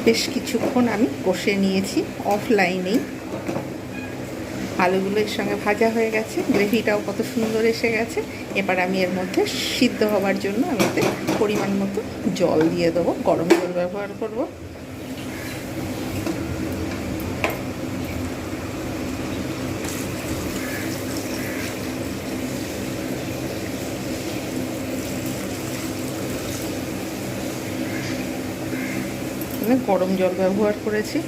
বেশ কিছুক্ষণ আমি কষে নিয়েছি অফলাইনেই। আলুগুলো এর সঙ্গে ভাজা হয়ে গেছে, গ্রেভিটাও কত সুন্দর এসে গেছে। এবার আমি এর মধ্যে সিদ্ধ হওয়ার জন্য আমি এতে পরিমাণ মতো জল দিয়ে দেবো, গরম জল ব্যবহার করব। গরম জল ব্যবহার করেছি।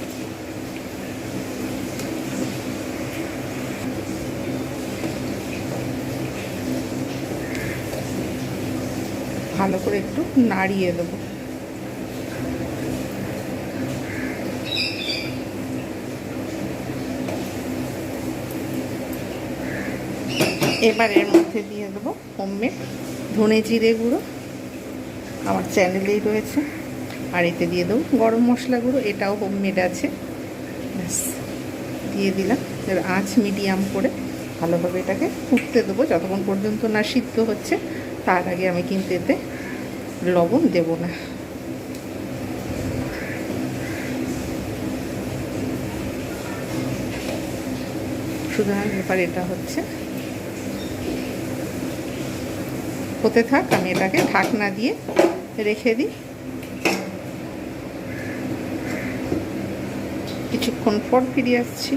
ভালো করে একটু নাড়িয়ে দেবো। এবার এর মধ্যে দিয়ে দেবো হোমমেড ধনে জিরে গুঁড়ো, আমার চ্যানেলেই রয়েছে। আর এতে দিয়ে দেবো গরম মশলা গুঁড়ো, এটাও হোমমেড আছে। ব্যাস দিয়ে দিলাম। এবার আঁচ মিডিয়াম করে ভালোভাবে এটাকে ফুটতে দেবো যতক্ষণ পর্যন্ত না সিদ্ধ হচ্ছে। তার আগে আমি কিন্তু এতে লবণ দেব না। সুতরাং এবার এটা হতে থাক, আমি এটাকে ঢাকনা দিয়ে রেখে দিই। কিছুক্ষণ পর ফিরে আসছি।